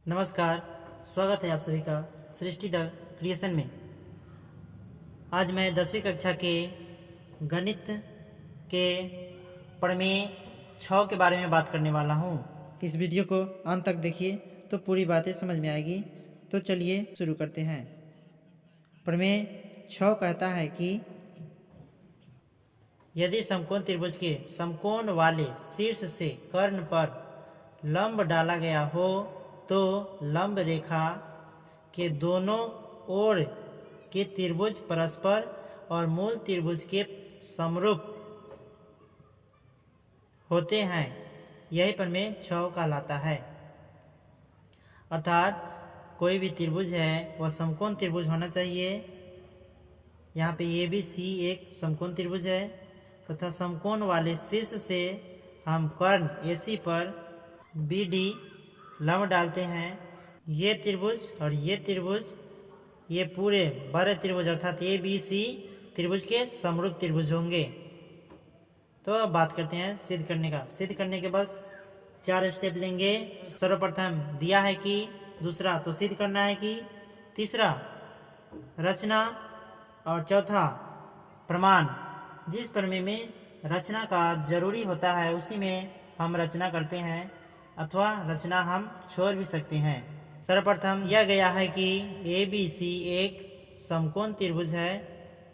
नमस्कार। स्वागत है आप सभी का सृष्टि द क्रिएशन में। आज मैं 10वीं कक्षा के गणित के प्रमेय 6 के बारे में बात करने वाला हूँ। इस वीडियो को अंत तक देखिए तो पूरी बातें समझ में आएगी। तो चलिए शुरू करते हैं। प्रमेय 6 कहता है कि यदि समकोण त्रिभुज के समकोण वाले शीर्ष से कर्ण पर लंब डाला गया हो तो लंब रेखा के दोनों ओर के त्रिभुज परस्पर और मूल त्रिभुज के समरूप होते हैं। यही प्रमेय 6 कहलाता है। अर्थात कोई भी त्रिभुज है वह समकोण त्रिभुज होना चाहिए। यहाँ पे ABC एक समकोण त्रिभुज है तथा समकोण वाले शीर्ष से हम कर्ण AC पर BD लंब डालते हैं। ये त्रिभुज और ये त्रिभुज ये पूरे बड़े त्रिभुज अर्थात ABC त्रिभुज के समरूप त्रिभुज होंगे। तो अब बात करते हैं सिद्ध करने का। सिद्ध करने के बस 4 स्टेप लेंगे। सर्वप्रथम दिया है कि, दूसरा तो सिद्ध करना है कि, तीसरा रचना और चौथा प्रमाण। जिस प्रमेय में रचना का जरूरी होता है उसी में हम रचना करते हैं अथवा रचना हम छोड़ भी सकते हैं। सर्वप्रथम यह गया है कि ABC एक समकोण त्रिभुज है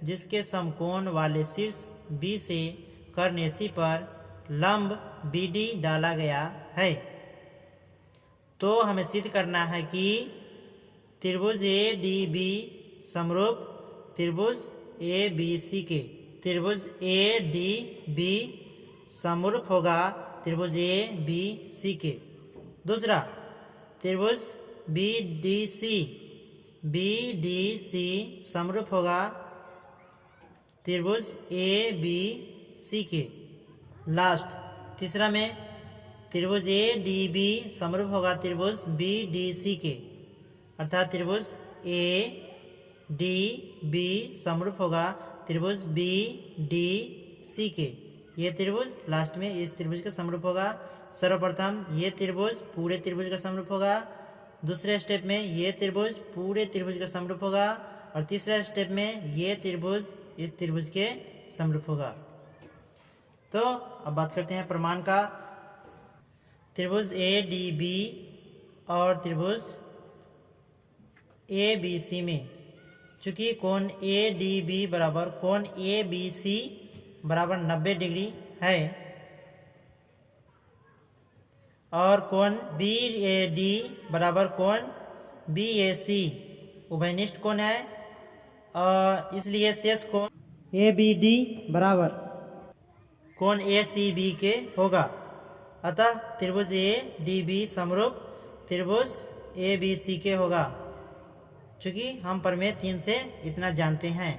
जिसके समकोण वाले शीर्ष B से कर्ण AC पर लंब BD डाला गया है। तो हमें सिद्ध करना है कि त्रिभुज ADB समरूप त्रिभुज ABC के। त्रिभुज ADB समरूप होगा त्रिभुज ABC के। दूसरा त्रिभुज BDC समरूप होगा त्रिभुज ABC के। लास्ट तीसरा में त्रिभुज ADB समरूप होगा त्रिभुज BDC के। अर्थात त्रिभुज ADB समरूप होगा त्रिभुज BDC के। ये त्रिभुज लास्ट में इस त्रिभुज का समरूप होगा। सर्वप्रथम ये त्रिभुज पूरे त्रिभुज का समरूप होगा। दूसरे स्टेप में ये त्रिभुज पूरे त्रिभुज का समरूप होगा और तीसरे स्टेप में ये त्रिभुज इस त्रिभुज के समरूप होगा। तो अब बात करते हैं प्रमाण का। त्रिभुज ADB और त्रिभुज ABC में चूंकि कोण ADB बराबर कोण ABC बराबर 90 डिग्री है और कोण BAD बराबर कोण BAC उभयनिष्ठ कोण है और इसलिए शेष कोण ABD बराबर कोण ACB के होगा। अतः त्रिभुज ADB समरूप त्रिभुज ABC के होगा। चूंकि हम प्रमेय 3 से इतना जानते हैं,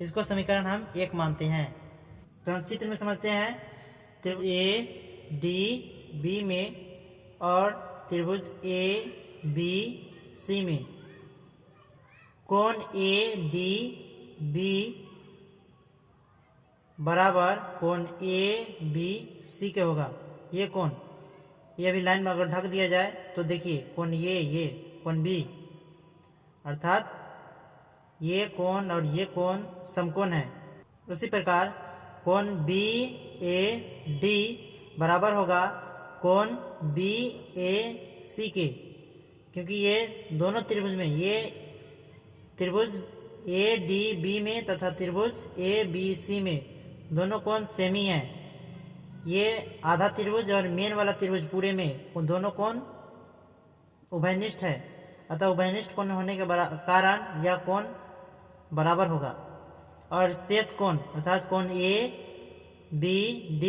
इसको समीकरण हम 1 मानते हैं। तो हम चित्र में समझते हैं। त्रिभुज ADB में और त्रिभुज ABC में कोण ADB बराबर कोण ABC के होगा। ये कोण ये भी लाइन में अगर ढक दिया जाए तो देखिए कोण ये कोण B अर्थात ये कोण और ये कोण समकोण है। उसी प्रकार कोण BAD बराबर होगा कोण BAC के, क्योंकि ये दोनों त्रिभुज में ये त्रिभुज ADB में तथा त्रिभुज ABC में दोनों कोण सेम ही हैं। ये आधा त्रिभुज और मेन वाला त्रिभुज पूरे में उन दोनों कोण उभयनिष्ठ है। अतः उभयनिष्ठ कोण होने के कारण यह कोण बराबर होगा और शेष कोण अर्थात कोण ABD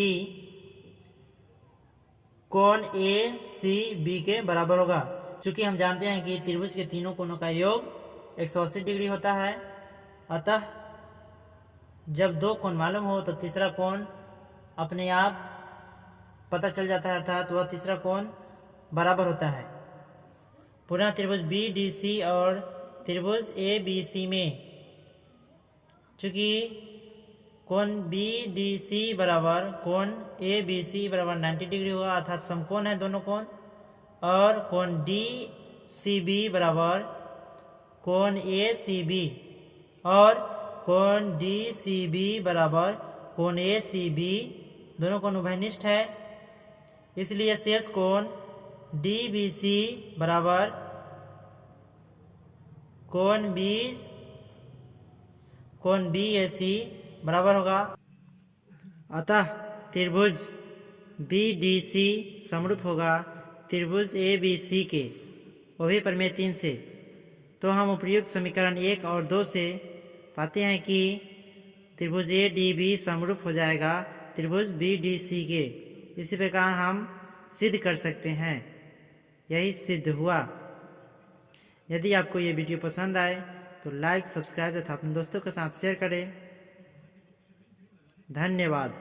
कोण ACB के बराबर होगा। चूंकि हम जानते हैं कि त्रिभुज के तीनों कोणों का योग 180 डिग्री होता है, अतः जब 2 कोण मालूम हो तो तीसरा कोण अपने आप पता चल जाता है, अर्थात वह तीसरा कोण बराबर होता है। पुनः त्रिभुज BDC और त्रिभुज ABC में चूंकि कोण BDC बराबर कोण ABC बराबर 90 डिग्री होगा, अर्थात समकोण है दोनों कोण, और कोण सी बी बराबर कोण ए सी बी और कोण डी सी बी बराबर कोण ए सी बी दोनों कोण उभयनिष्ठ है, इसलिए शेष कोण डी बी सी बराबर कोण बी ए सी बराबर होगा। अतः त्रिभुज बी डी सी समरूप होगा त्रिभुज ए बी सी के, वो भी प्रमेय 3 से। तो हम उपयुक्त समीकरण 1 और 2 से पाते हैं कि त्रिभुज ए डी बी समरूप हो जाएगा त्रिभुज बी डी सी के। इसी प्रकार हम सिद्ध कर सकते हैं, यही सिद्ध हुआ। यदि आपको ये वीडियो पसंद आए तो लाइक, सब्सक्राइब तथा अपने दोस्तों के साथ शेयर करें। धन्यवाद।